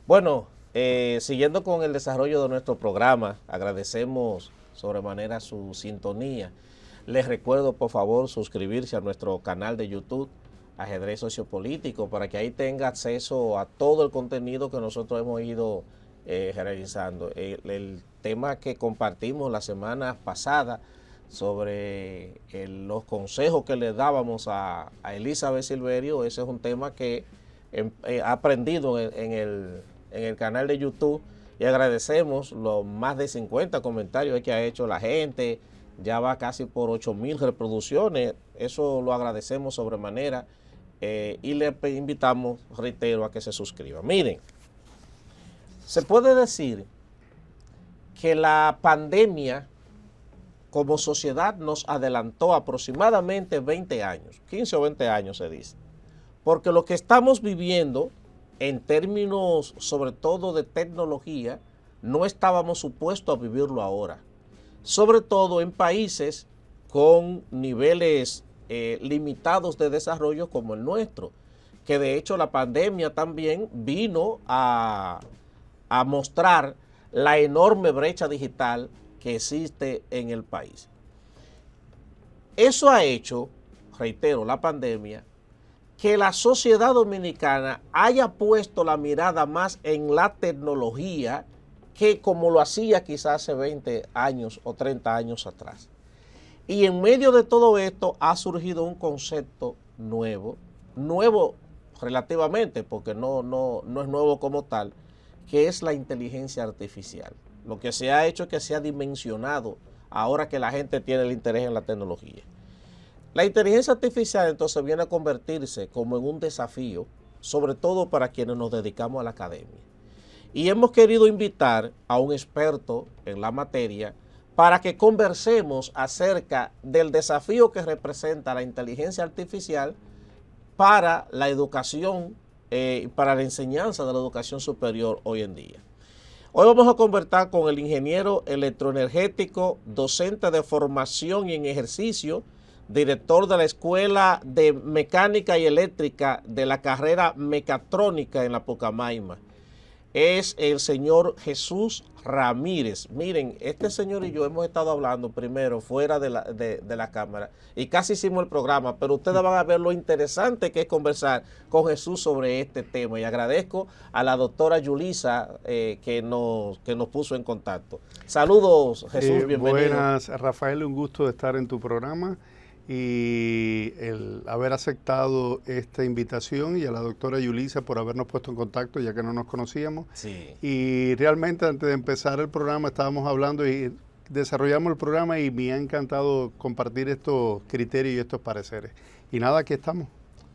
Bueno, siguiendo con el desarrollo de nuestro programa, agradecemos sobremanera su sintonía. Les recuerdo, por favor, suscribirse a nuestro canal de YouTube, Ajedrez Sociopolítico, para que ahí tenga acceso a todo el contenido que nosotros hemos ido realizando. El tema que compartimos la semana pasada sobre los consejos que le dábamos a Elizabeth Silverio, ese es un tema que ha aprendido en el canal de YouTube, y agradecemos los más de 50 comentarios que ha hecho la gente. Ya va casi por 8,000 reproducciones. Eso lo agradecemos sobremanera, y le invitamos, reitero, a que se suscriba. Miren, se puede decir que la pandemia como sociedad nos adelantó aproximadamente 20 años, 15 o 20 años se dice, porque lo que estamos viviendo en términos sobre todo de tecnología, no estábamos supuestos a vivirlo ahora, sobre todo en países con niveles limitados de desarrollo como el nuestro, que de hecho la pandemia también vino a mostrar la enorme brecha digital que existe en el país. Eso ha hecho, reitero, la pandemia, que la sociedad dominicana haya puesto la mirada más en la tecnología que como lo hacía quizás hace 20 años o 30 años atrás. Y en medio de todo esto ha surgido un concepto nuevo relativamente, porque no es nuevo como tal, que es la inteligencia artificial. Lo que se ha hecho es que se ha dimensionado ahora que la gente tiene el interés en la tecnología. La inteligencia artificial entonces viene a convertirse como en un desafío, sobre todo para quienes nos dedicamos a la academia. Y hemos querido invitar a un experto en la materia para que conversemos acerca del desafío que representa la inteligencia artificial para la educación, para la enseñanza de la educación superior hoy en día. Hoy vamos a conversar con el ingeniero electroenergético, docente de formación y en ejercicio, director de la Escuela de Mecánica y Eléctrica de la carrera Mecatrónica en la Pucamaima. Es el señor Jesús Ramírez. Miren, este señor y yo hemos estado hablando primero fuera de la cámara y casi hicimos el programa, pero ustedes van a ver lo interesante que es conversar con Jesús sobre este tema. Y agradezco a la doctora Yulisa que nos puso en contacto. Saludos, Jesús, bienvenido. Buenas, Rafael, un gusto de estar en tu programa y el haber aceptado esta invitación, y a la doctora Yulisa por habernos puesto en contacto ya que no nos conocíamos. Sí. Y realmente antes de empezar el programa estábamos hablando y desarrollamos el programa y me ha encantado compartir estos criterios y estos pareceres. Y nada, aquí estamos.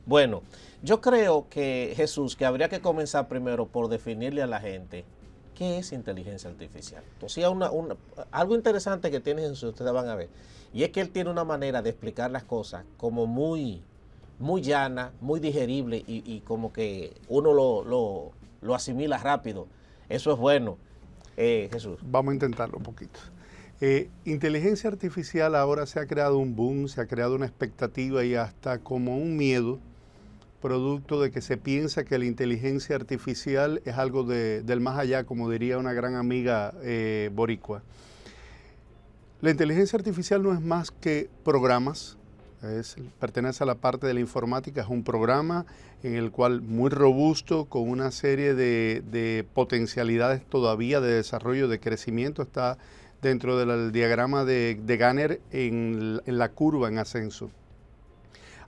Bueno, yo creo que, Jesús, que habría que comenzar primero por definirle a la gente qué es inteligencia artificial. Entonces, algo interesante que tiene Jesús, ustedes van a ver, y es que él tiene una manera de explicar las cosas como muy llana, muy digerible, y como que uno lo asimila rápido. Eso es bueno, Jesús. Vamos a intentarlo un poquito. Inteligencia artificial, ahora se ha creado un boom, se ha creado una expectativa y hasta como un miedo, producto de que se piensa que la inteligencia artificial es algo del más allá, como diría una gran amiga boricua. La inteligencia artificial no es más que programas, pertenece a la parte de la informática, es un programa en el cual muy robusto, con una serie de potencialidades todavía de desarrollo, de crecimiento, está dentro del diagrama de Ganner en la curva en ascenso.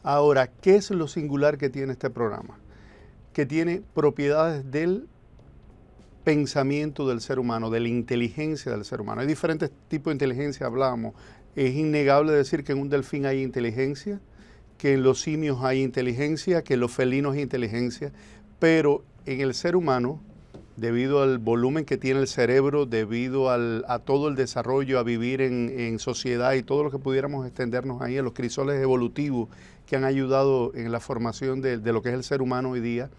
Ahora, ¿qué es lo singular que tiene este programa? Que tiene propiedades del pensamiento del ser humano, de la inteligencia del ser humano. Hay diferentes tipos de inteligencia, hablábamos. Es innegable decir que en un delfín hay inteligencia, que en los simios hay inteligencia, que en los felinos hay inteligencia, pero en el ser humano, debido al volumen que tiene el cerebro, debido a todo el desarrollo, a vivir en sociedad y todo lo que pudiéramos extendernos ahí, a los crisoles evolutivos que han ayudado en la formación de lo que es el ser humano hoy día,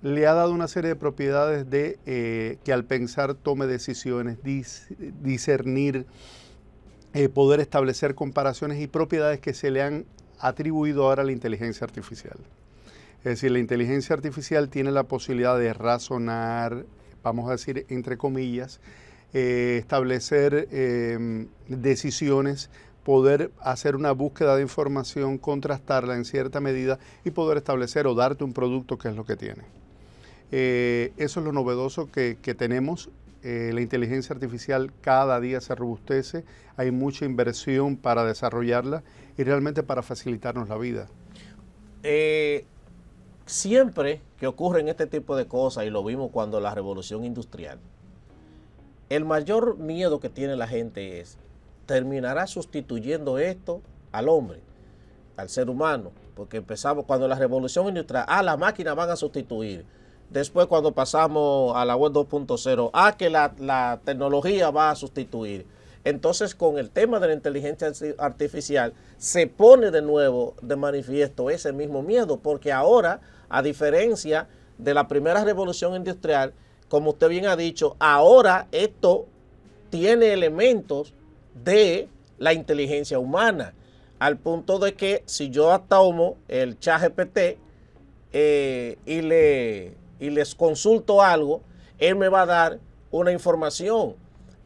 le ha dado una serie de propiedades que al pensar tome decisiones, discernir, poder establecer comparaciones y propiedades que se le han atribuido ahora a la inteligencia artificial. Es decir, la inteligencia artificial tiene la posibilidad de razonar, vamos a decir, entre comillas, establecer decisiones, poder hacer una búsqueda de información, contrastarla en cierta medida y poder establecer o darte un producto que es lo que tiene. Eso es lo novedoso que tenemos. La inteligencia artificial cada día se robustece, hay mucha inversión para desarrollarla y realmente para facilitarnos la vida. Siempre que ocurren este tipo de cosas, y lo vimos cuando la revolución industrial, el mayor miedo que tiene la gente es, ¿terminará sustituyendo esto al hombre, al ser humano? Porque empezamos cuando la revolución industrial, las máquinas van a sustituir. Después cuando pasamos a la web 2.0, que la tecnología va a sustituir. Entonces con el tema de la inteligencia artificial se pone de nuevo de manifiesto ese mismo miedo, porque ahora, a diferencia de la primera revolución industrial, como usted bien ha dicho, ahora esto tiene elementos de la inteligencia humana, al punto de que si yo tomo el ChatGPT y les consulto algo, él me va a dar una información.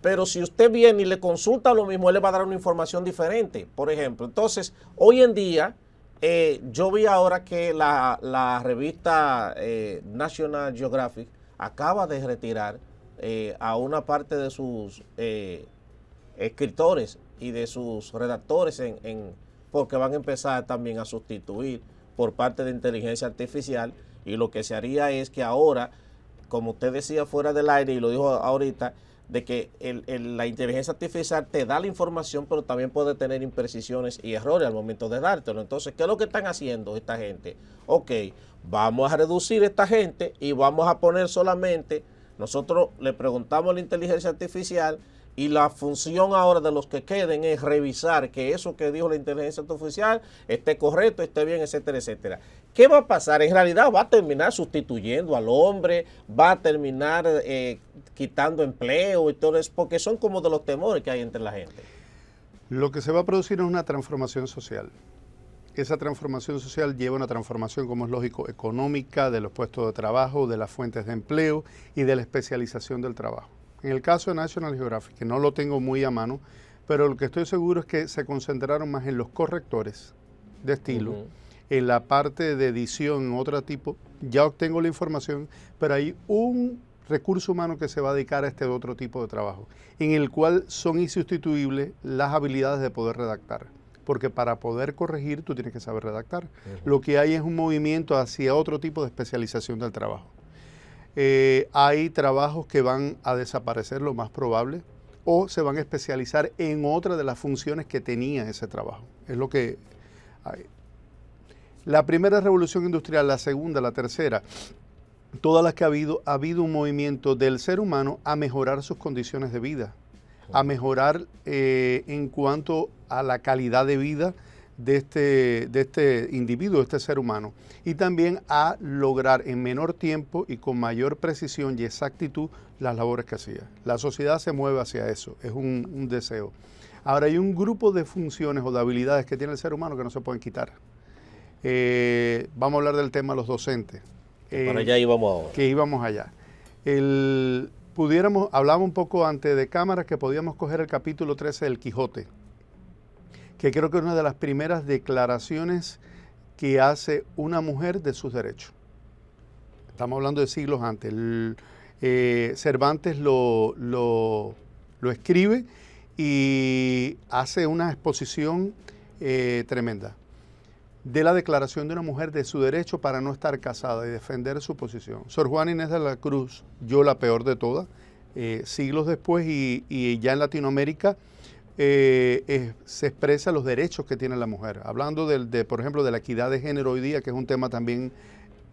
Pero si usted viene y le consulta lo mismo, él le va a dar una información diferente, por ejemplo. Entonces, hoy en día, yo vi ahora que la revista National Geographic acaba de retirar a una parte de sus escritores y de sus redactores porque van a empezar también a sustituir por parte de inteligencia artificial, y lo que se haría es que ahora, como usted decía fuera del aire y lo dijo ahorita, de que la inteligencia artificial te da la información, pero también puede tener imprecisiones y errores al momento de dártelo. Entonces, ¿qué es lo que están haciendo esta gente? Ok, vamos a reducir esta gente y vamos a poner solamente, nosotros le preguntamos a la inteligencia artificial y la función ahora de los que queden es revisar que eso que dijo la inteligencia artificial esté correcto, esté bien, etcétera, etcétera. ¿Qué va a pasar? En realidad va a terminar sustituyendo al hombre, va a terminar quitando empleo y todo eso, porque son como de los temores que hay entre la gente. Lo que se va a producir es una transformación social. Esa transformación social lleva una transformación, como es lógico, económica, de los puestos de trabajo, de las fuentes de empleo y de la especialización del trabajo. En el caso de National Geographic, que no lo tengo muy a mano, pero lo que estoy seguro es que se concentraron más en los correctores de estilo, en la parte de edición, en otro tipo. Ya obtengo la información, pero hay un recurso humano que se va a dedicar a este otro tipo de trabajo, en el cual son insustituibles las habilidades de poder redactar. Porque para poder corregir, tú tienes que saber redactar. Lo que hay es un movimiento hacia otro tipo de especialización del trabajo. Hay trabajos que van a desaparecer, lo más probable, o se van a especializar en otra de las funciones que tenía ese trabajo. Es lo que hay. La primera revolución industrial, la segunda, la tercera, todas las que ha habido un movimiento del ser humano a mejorar sus condiciones de vida, a mejorar en cuanto a la calidad de vida de este individuo, de este ser humano, y también a lograr en menor tiempo y con mayor precisión y exactitud las labores que hacía. La sociedad se mueve hacia eso, es un deseo. Ahora hay un grupo de funciones o de habilidades que tiene el ser humano que no se pueden quitar. Vamos a hablar del tema de los docentes. Para allá íbamos ahora. Que íbamos allá. Hablamos un poco antes de cámara que podíamos coger el capítulo 13 del Quijote, que creo que es una de las primeras declaraciones que hace una mujer de sus derechos. Estamos hablando de siglos antes. Cervantes lo escribe y hace una exposición tremenda de la declaración de una mujer de su derecho para no estar casada y defender su posición. Sor Juana Inés de la Cruz, yo la peor de todas, siglos después y ya en Latinoamérica, se expresa los derechos que tiene la mujer. Hablando por ejemplo, de la equidad de género hoy día, que es un tema también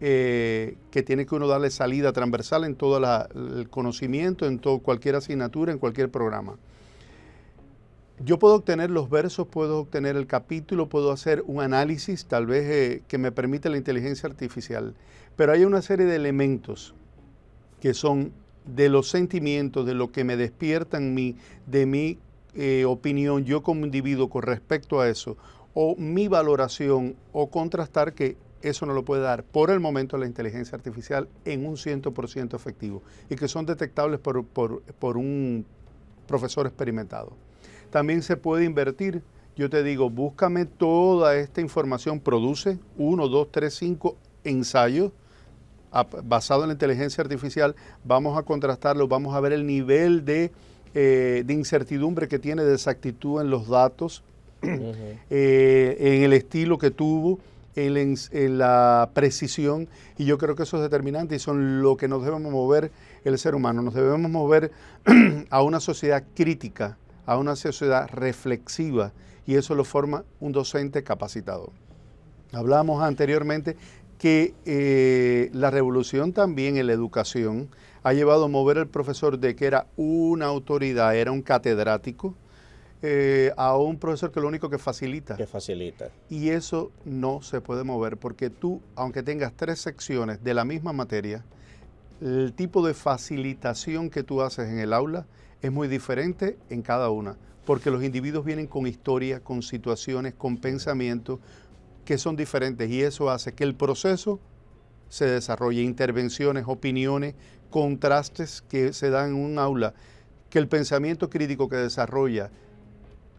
que tiene que uno darle salida transversal en todo el conocimiento, en cualquier asignatura, en cualquier programa. Yo puedo obtener los versos, puedo obtener el capítulo, puedo hacer un análisis, tal vez que me permite la inteligencia artificial, pero hay una serie de elementos que son de los sentimientos, de lo que me despierta en mí, de mi opinión, yo como individuo con respecto a eso, o mi valoración, o contrastar, que eso no lo puede dar por el momento la inteligencia artificial en un 100% efectivo y que son detectables por un profesor experimentado. También se puede invertir. Yo te digo, búscame toda esta información, produce 1, 2, 3, 5 ensayos basado en la inteligencia artificial, vamos a contrastarlo, vamos a ver el nivel de incertidumbre que tiene, de exactitud en los datos, en el estilo que tuvo, en la precisión, y yo creo que eso es determinante y son lo que nos debemos mover el ser humano. Nos debemos mover a una sociedad crítica, a una sociedad reflexiva, y eso lo forma un docente capacitado. Hablábamos anteriormente que la revolución también en la educación ha llevado a mover al profesor de que era una autoridad, era un catedrático, a un profesor que lo único que facilita. Que facilita. Y eso no se puede mover porque tú, aunque tengas 3 secciones de la misma materia, el tipo de facilitación que tú haces en el aula es muy diferente en cada una, porque los individuos vienen con historia, con situaciones, con pensamientos que son diferentes, y eso hace que el proceso se desarrolle, intervenciones, opiniones, contrastes que se dan en un aula, que el pensamiento crítico que desarrolla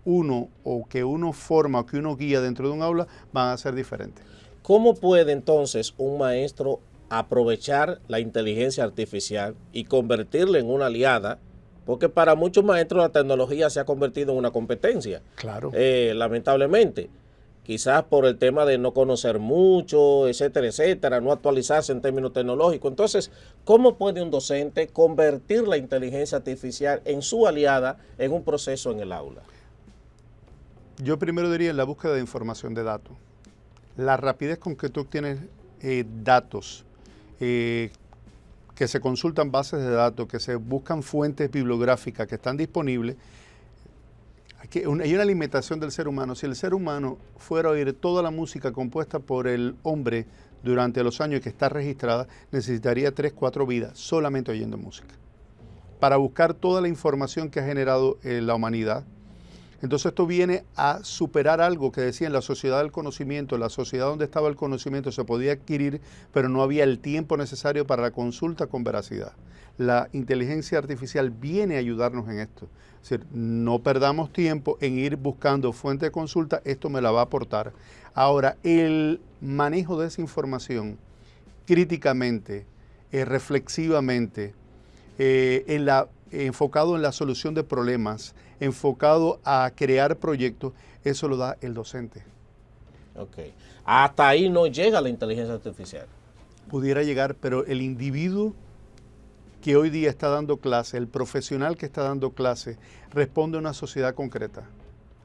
uno o que uno forma o que uno guía dentro de un aula van a ser diferentes. ¿Cómo puede entonces un maestro aprovechar la inteligencia artificial y convertirla en una aliada? Porque para muchos maestros la tecnología se ha convertido en una competencia. Claro. Lamentablemente. Quizás por el tema de no conocer mucho, etcétera, no actualizarse en términos tecnológicos. Entonces, ¿cómo puede un docente convertir la inteligencia artificial en su aliada en un proceso en el aula? Yo primero diría en la búsqueda de información de datos. La rapidez con que tú obtienes datos, que se consultan bases de datos, que se buscan fuentes bibliográficas que están disponibles. Hay una limitación del ser humano. Si el ser humano fuera a oír toda la música compuesta por el hombre durante los años que está registrada, necesitaría 3, 4 vidas solamente oyendo música para buscar toda la información que ha generado la humanidad. Entonces esto viene a superar algo que decía en la sociedad del conocimiento, la sociedad donde estaba el conocimiento se podía adquirir, pero no había el tiempo necesario para la consulta con veracidad. La inteligencia artificial viene a ayudarnos en esto. Es decir, no perdamos tiempo en ir buscando fuente de consulta, esto me la va a aportar. Ahora, el manejo de esa información críticamente, reflexivamente, enfocado en la solución de problemas, enfocado a crear proyectos, eso lo da el docente. Ok. Hasta ahí no llega la inteligencia artificial. Pudiera llegar, pero el individuo que hoy día está dando clase, el profesional que está dando clase, responde a una sociedad concreta,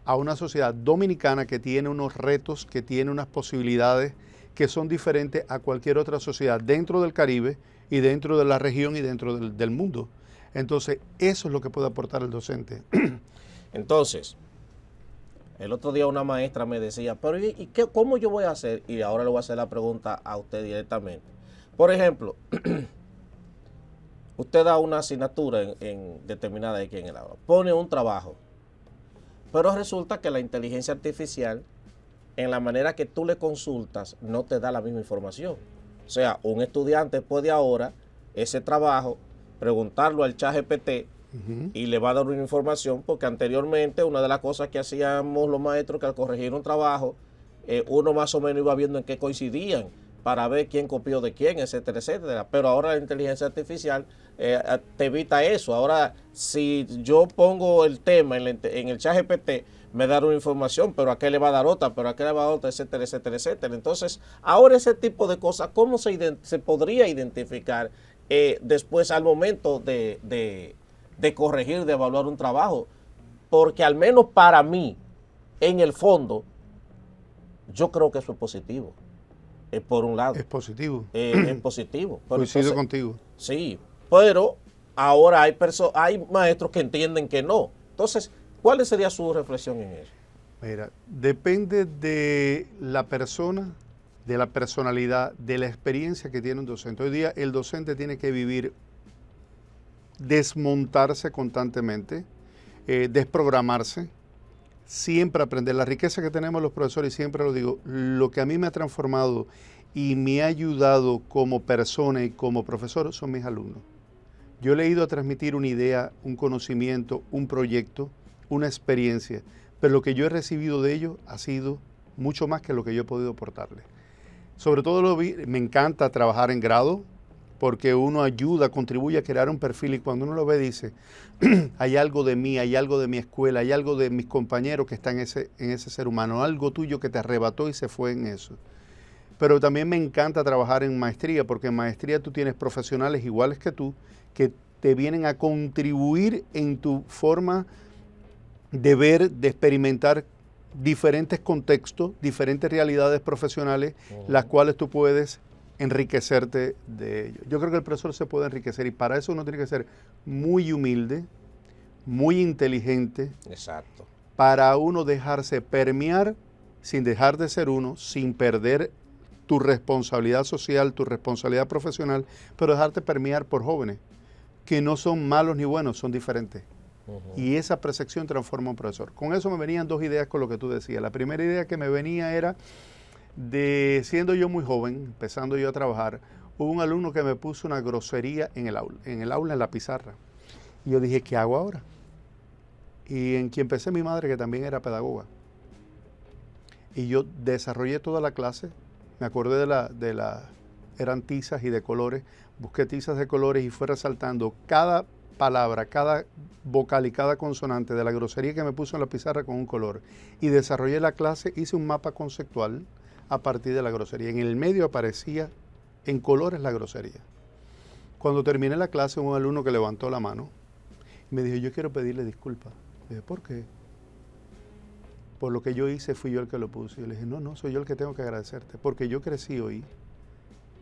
a una sociedad dominicana que tiene unos retos, que tiene unas posibilidades que son diferentes a cualquier otra sociedad dentro del Caribe y dentro de la región y dentro del mundo. Entonces, eso es lo que puede aportar el docente. Entonces, el otro día una maestra me decía, pero ¿y cómo yo voy a hacer? Y ahora le voy a hacer la pregunta a usted directamente. Por ejemplo, usted da una asignatura en determinada aquí en el aula, pone un trabajo, pero resulta que la inteligencia artificial, en la manera que tú le consultas, no te da la misma información. O sea, un estudiante puede ahora ese trabajo preguntarlo al ChatGPT y le va a dar una información, porque anteriormente una de las cosas que hacíamos los maestros, que al corregir un trabajo, uno más o menos iba viendo en qué coincidían para ver quién copió de quién, etcétera. Pero ahora la inteligencia artificial te evita eso. Ahora, si yo pongo el tema en el ChatGPT, me da una información, pero a qué le va a dar otra, pero a qué le va a dar otra, etcétera. Entonces, ahora ese tipo de cosas, ¿cómo se podría identificar después al momento de corregir, de evaluar un trabajo? Porque al menos para mí, en el fondo, yo creo que eso es positivo. Por un lado. Es positivo. Es positivo. Coincido contigo. Sí, pero ahora hay maestros que entienden que no. Entonces, ¿cuál sería su reflexión en eso? Mira, depende de la persona, de la personalidad, de la experiencia que tiene un docente. Hoy día el docente tiene que vivir, desmontarse constantemente, desprogramarse, siempre aprender. La riqueza que tenemos los profesores, siempre lo digo, lo que a mí me ha transformado y me ha ayudado como persona y como profesor son mis alumnos. Yo le he ido a transmitir una idea, un conocimiento, un proyecto, una experiencia, pero lo que yo he recibido de ellos ha sido mucho más que lo que yo he podido aportarles. Sobre todo me encanta trabajar en grado, porque uno ayuda, contribuye a crear un perfil y cuando uno lo ve dice, hay algo de mí, hay algo de mi escuela, hay algo de mis compañeros que están en ese ser humano, algo tuyo que te arrebató y se fue en eso. Pero también me encanta trabajar en maestría, porque en maestría tú tienes profesionales iguales que tú, que te vienen a contribuir en tu forma de ver, de experimentar diferentes contextos, diferentes realidades profesionales, las cuales tú puedes enriquecerte de ello. Yo creo que el profesor se puede enriquecer y para eso uno tiene que ser muy humilde, muy inteligente. Exacto. Para uno dejarse permear sin dejar de ser uno, sin perder tu responsabilidad social, tu responsabilidad profesional, pero dejarte permear por jóvenes que no son malos ni buenos, son diferentes. Y esa percepción transforma a un profesor. Con eso me venían dos ideas con lo que tú decías. La primera idea que me venía era de, siendo yo muy joven, empezando yo a trabajar, hubo un alumno que me puso una grosería en el aula, en la pizarra. Y yo dije, ¿qué hago ahora? Y en quien empecé mi madre, que también era pedagoga. Y yo desarrollé toda la clase, me acordé eran tizas y de colores, busqué tizas de colores y fue resaltando cada palabra, cada vocal y cada consonante de la grosería que me puso en la pizarra con un color. Y desarrollé la clase, hice un mapa conceptual a partir de la grosería. En el medio aparecía en colores la grosería. Cuando terminé la clase, un alumno que levantó la mano y me dijo, yo quiero pedirle disculpas. Le dije, ¿por qué? Por lo que yo hice fui yo el que lo puse. Y le dije, no, soy yo el que tengo que agradecerte, porque yo crecí hoy,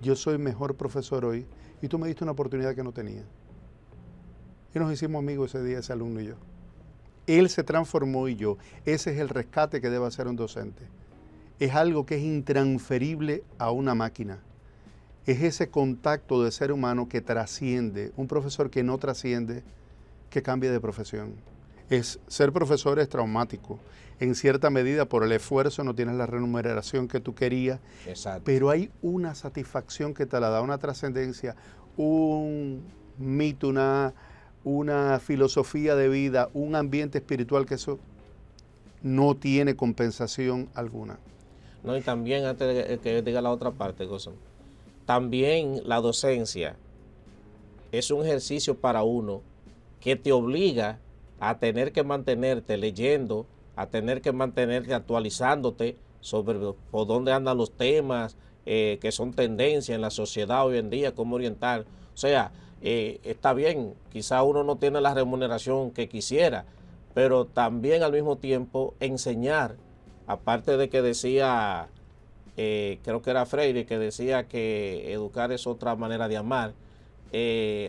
yo soy mejor profesor hoy, y tú me diste una oportunidad que no tenía. Y nos hicimos amigos ese día, ese alumno y yo. Él se transformó y yo. Ese es el rescate que debe hacer un docente. Es algo que es intransferible a una máquina. Es ese contacto de ser humano que trasciende. Un profesor que no trasciende, que cambia de profesión. Ser profesor es traumático. En cierta medida, por el esfuerzo, no tienes la remuneración que tú querías. Exacto. Pero hay una satisfacción que te la da, una trascendencia, un mito, una filosofía de vida, un ambiente espiritual que eso no tiene compensación alguna. No, y también, antes de que diga la otra parte, Gozón, también la docencia es un ejercicio para uno que te obliga a tener que mantenerte leyendo, a tener que mantenerte actualizándote sobre por dónde andan los temas que son tendencia en la sociedad hoy en día, cómo orientar. O sea, está bien, quizá uno no tiene la remuneración que quisiera, pero también al mismo tiempo enseñar, aparte de que decía, creo que era Freire, que decía que educar es otra manera de amar.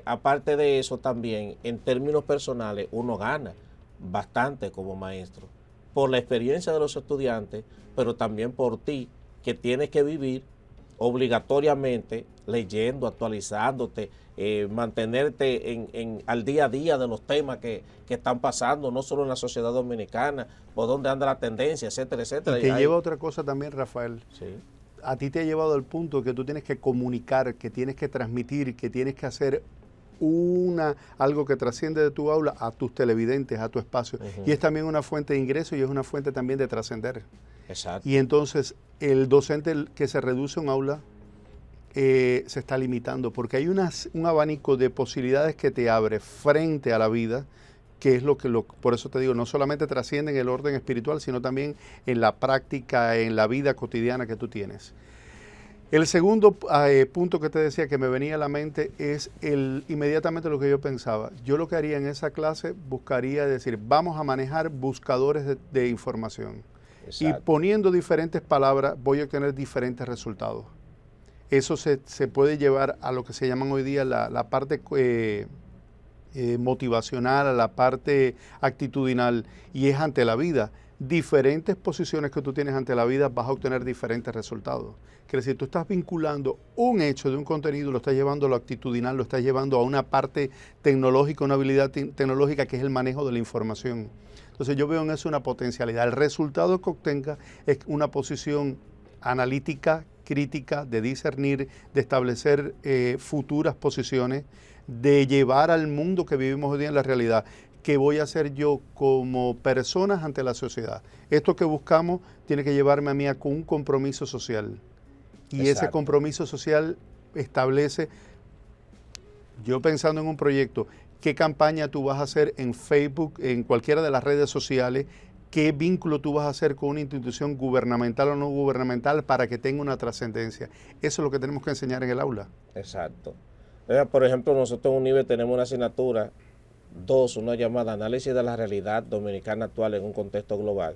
Aparte de eso también, en términos personales, uno gana bastante como maestro, por la experiencia de los estudiantes, pero también por ti, que tienes que vivir obligatoriamente leyendo, actualizándote, mantenerte al día a día de los temas que están pasando, no solo en la sociedad dominicana, por dónde anda la tendencia, etcétera, etcétera. Y te lleva otra cosa también, Rafael. Sí. A ti te ha llevado al punto que tú tienes que comunicar, que tienes que transmitir, que tienes que hacer algo que trasciende de tu aula a tus televidentes, a tu espacio. Y es también una fuente de ingreso y es una fuente también de trascender. Exacto. Y entonces el docente que se reduce a un aula se está limitando porque hay un abanico de posibilidades que te abre frente a la vida, que es por eso te digo, no solamente trasciende en el orden espiritual, sino también en la práctica, en la vida cotidiana que tú tienes. El segundo punto que te decía que me venía a la mente es inmediatamente lo que yo pensaba. Yo lo que haría en esa clase, buscaría decir, vamos a manejar buscadores de información. Exacto. Y poniendo diferentes palabras voy a obtener diferentes resultados. Eso se puede llevar a lo que se llaman hoy día la parte motivacional, a la parte actitudinal, y es ante la vida. Diferentes posiciones que tú tienes ante la vida vas a obtener diferentes resultados. Quiere decir, tú estás vinculando un hecho de un contenido, lo estás llevando a lo actitudinal, lo estás llevando a una parte tecnológica, una habilidad tecnológica que es el manejo de la información. Entonces yo veo en eso una potencialidad. El resultado que obtenga es una posición analítica crítica, de discernir, de establecer futuras posiciones, de llevar al mundo que vivimos hoy día en la realidad. ¿Qué voy a hacer yo como personas ante la sociedad? Esto que buscamos tiene que llevarme a mí con un compromiso social. Y ese compromiso social establece, yo pensando en un proyecto, qué campaña tú vas a hacer en Facebook, en cualquiera de las redes sociales, qué vínculo tú vas a hacer con una institución gubernamental o no gubernamental para que tenga una trascendencia. Eso es lo que tenemos que enseñar en el aula. Exacto. Por ejemplo, nosotros en UNIBE tenemos una asignatura, una llamada Análisis de la Realidad Dominicana Actual en un Contexto Global,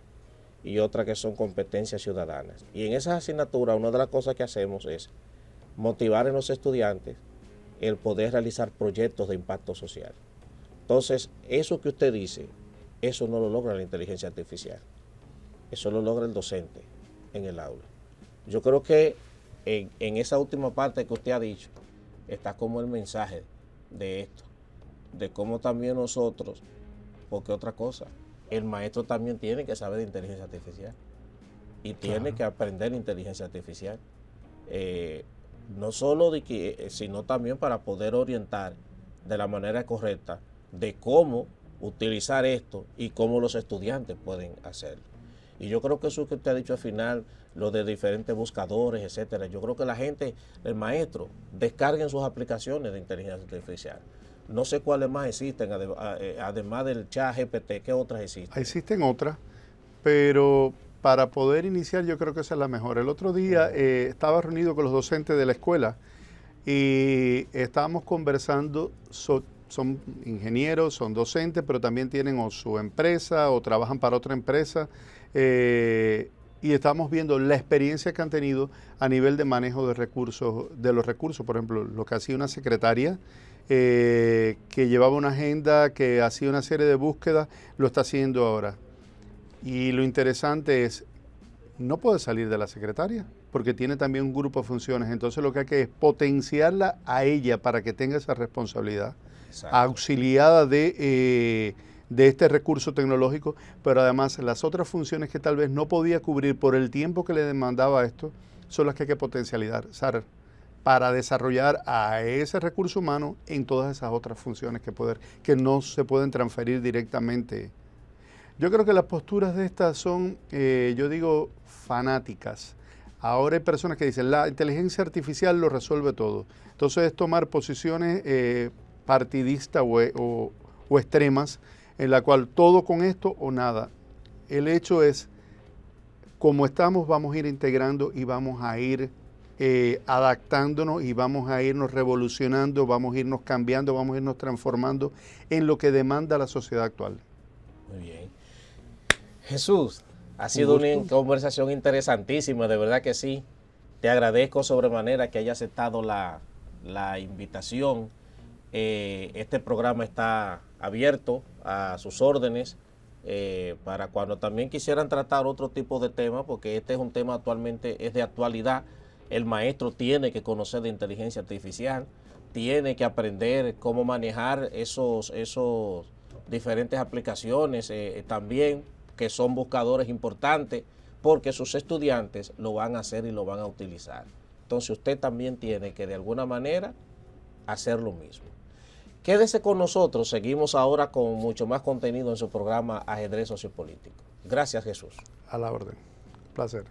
y otra que son Competencias Ciudadanas. Y en esa asignatura, una de las cosas que hacemos es motivar en los estudiantes el poder realizar proyectos de impacto social. Entonces, eso que usted dice, eso no lo logra la inteligencia artificial. Eso lo logra el docente en el aula. Yo creo que en esa última parte que usted ha dicho, está como el mensaje de esto, de cómo también nosotros, porque otra cosa, el maestro también tiene que saber de inteligencia artificial y tiene que aprender inteligencia artificial. No solo sino también para poder orientar de la manera correcta de cómo utilizar esto y cómo los estudiantes pueden hacerlo. Y yo creo que eso que usted ha dicho al final, lo de diferentes buscadores, etcétera, yo creo que la gente, el maestro, descarguen sus aplicaciones de inteligencia artificial. No sé cuáles más existen, además del chat GPT, ¿qué otras existen? Existen otras, pero para poder iniciar yo creo que esa es la mejor. El otro día estaba reunido con los docentes de la escuela y estábamos conversando, son ingenieros, son docentes, pero también tienen o su empresa o trabajan para otra empresa, y estamos viendo la experiencia que han tenido a nivel de manejo de recursos, por ejemplo, lo que hacía una secretaria, que llevaba una agenda, que hacía una serie de búsquedas, lo está haciendo ahora. Y lo interesante es, no puede salir de la secretaria, porque tiene también un grupo de funciones. Entonces lo que hay que es potenciarla a ella para que tenga esa responsabilidad, auxiliada de este recurso tecnológico, pero además las otras funciones que tal vez no podía cubrir por el tiempo que le demandaba esto, son las que hay que potencializar para desarrollar a ese recurso humano en todas esas otras funciones que no se pueden transferir directamente. Yo creo que las posturas de estas son, yo digo, fanáticas. Ahora hay personas que dicen, la inteligencia artificial lo resuelve todo. Entonces es tomar posiciones partidistas o extremas, en la cual todo con esto o nada. El hecho es, como estamos, vamos a ir integrando y vamos a ir adaptándonos y vamos a irnos revolucionando, vamos a irnos cambiando, vamos a irnos transformando en lo que demanda la sociedad actual. Muy bien. Jesús, ha sido una conversación interesantísima, de verdad que sí. Te agradezco sobremanera que haya aceptado la invitación. Este programa está abierto a sus órdenes para cuando también quisieran tratar otro tipo de tema, porque este es un tema actualmente, es de actualidad. El maestro tiene que conocer de inteligencia artificial, tiene que aprender cómo manejar esos diferentes aplicaciones también, que son buscadores importantes, porque sus estudiantes lo van a hacer y lo van a utilizar. Entonces usted también tiene que de alguna manera hacer lo mismo. Quédese con nosotros, seguimos ahora con mucho más contenido en su programa Ajedrez Sociopolítico. Gracias, Jesús. A la orden. Placer.